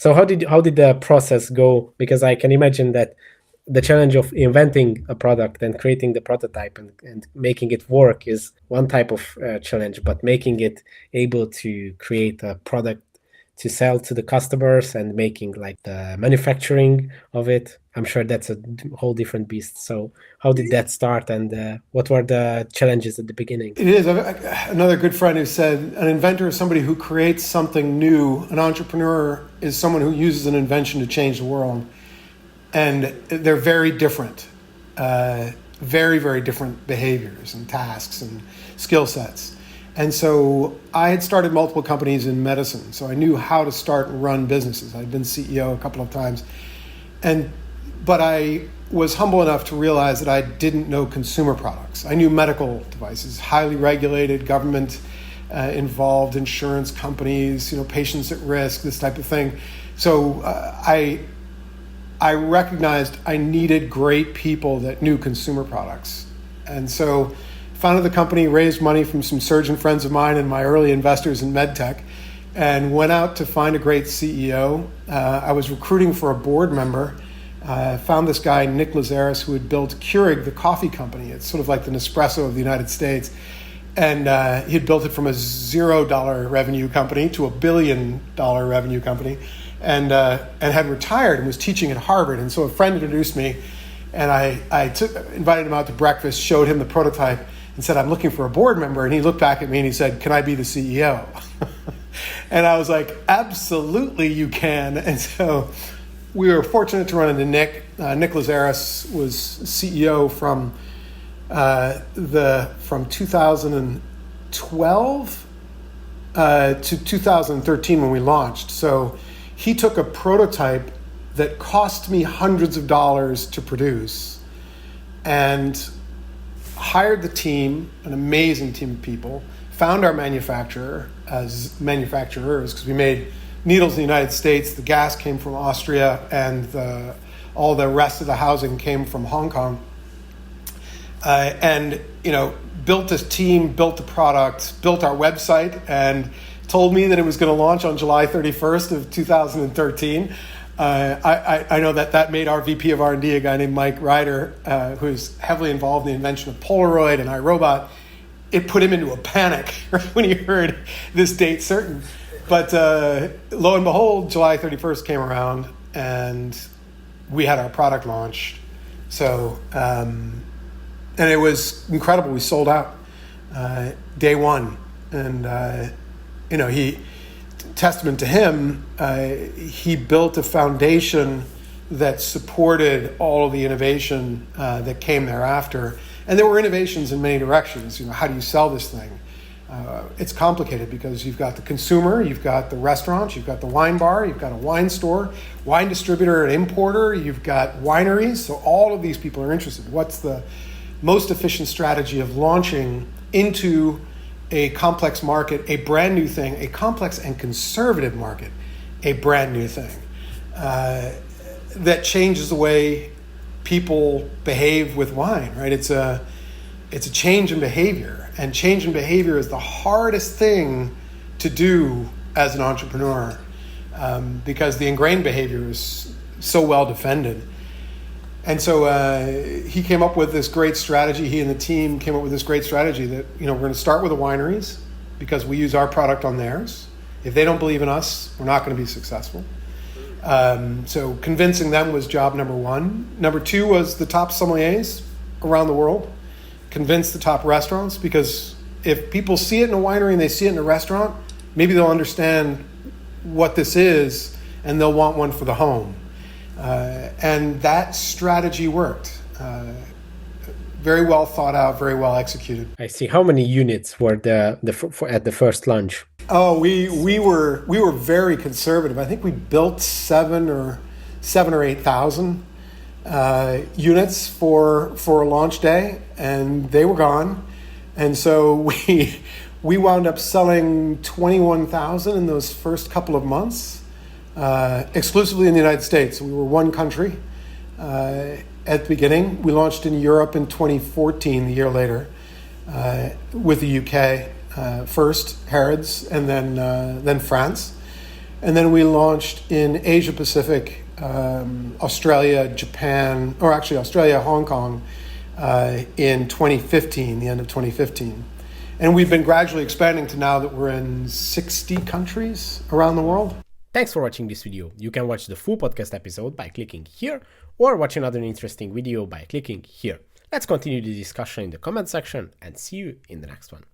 So how did the process go? Because I can imagine that the challenge of inventing a product and creating the prototype and making it work is one type of challenge, but making it able to create a product to sell to the customers and making like the manufacturing of it, I'm sure that's a whole different beast. So how did that start, and what were the challenges at the beginning? It is. Another good friend who said an inventor is somebody who creates something new. An entrepreneur is someone who uses an invention to change the world. And they're very different, very, very different behaviors and tasks and skill sets. And so I had started multiple companies in medicine, so I knew how to start and run businesses. I'd been CEO a couple of times. But I was humble enough to realize that I didn't know consumer products. I knew medical devices, highly regulated, government involved, insurance companies, patients at risk, this type of thing. So I recognized I needed great people that knew consumer products. And so founded the company, raised money from some surgeon friends of mine and my early investors in medtech, and went out to find a great CEO. I was recruiting for a board member. Found this guy, Nick Lazaris, who had built Keurig, the coffee company. It's sort of like the Nespresso of the United States. And he had built it from a $0 revenue company to a $1 billion revenue company. And had retired and was teaching at Harvard. And so a friend introduced me, and I invited him out to breakfast, showed him the prototype, and said, I'm looking for a board member. And he looked back at me and he said, can I be the CEO? And I was like, absolutely you can. And so we were fortunate to run into Nick. Nick Lazaris was CEO from 2012 to 2013 when we launched. So he took a prototype that cost me hundreds of dollars to produce and hired the team, an amazing team of people, found our manufacturers, because we made needles in the United States, the gas came from Austria, and all the rest of the housing came from Hong Kong. Built this team, built the product, built our website, and told me that it was going to launch on July 31st of 2013. I know that made our VP of R&D, a guy named Mike Ryder, who's heavily involved in the invention of Polaroid and iRobot. It put him into a panic right when he heard this date certain. But lo and behold, July 31st came around and we had our product launched. So, and it was incredible. We sold out day one. And, testament to him, he built a foundation that supported all of the innovation that came thereafter. And there were innovations in many directions. How do you sell this thing? It's complicated because you've got the consumer, you've got the restaurant, you've got the wine bar, you've got a wine store, wine distributor and importer, you've got wineries. So all of these people are interested. What's the most efficient strategy of launching into a complex market, a brand new thing, a complex and conservative market, a brand new thing that changes the way people behave with wine, right? It's a change in behavior, and change in behavior is the hardest thing to do as an entrepreneur because the ingrained behavior is so well defended. And so he came up with this great strategy. He and the team came up with this great strategy that, we're going to start with the wineries because we use our product on theirs. If they don't believe in us, we're not going to be successful. So convincing them was job number one. Number two was the top sommeliers around the world. Convince the top restaurants, because if people see it in a winery and they see it in a restaurant, maybe they'll understand what this is and they'll want one for the home. And that strategy worked. Very well thought out, very well executed. I see. How many units were at the first launch? Oh, we were very conservative. I think we built 7,000 or 8,000 units for a launch day, and they were gone. And so we wound up selling 21,000 in those first couple of months. Exclusively in the United States. We were one country at the beginning. We launched in Europe in 2014, a year later, with the UK first, Harrods, and then France. And then we launched in Asia Pacific, Australia, Japan, or actually Australia, Hong Kong, in 2015, the end of 2015. And we've been gradually expanding to now that we're in 60 countries around the world. Thanks for watching this video. You can watch the full podcast episode by clicking here, or watch another interesting video by clicking here. Let's continue the discussion in the comment section and see you in the next one.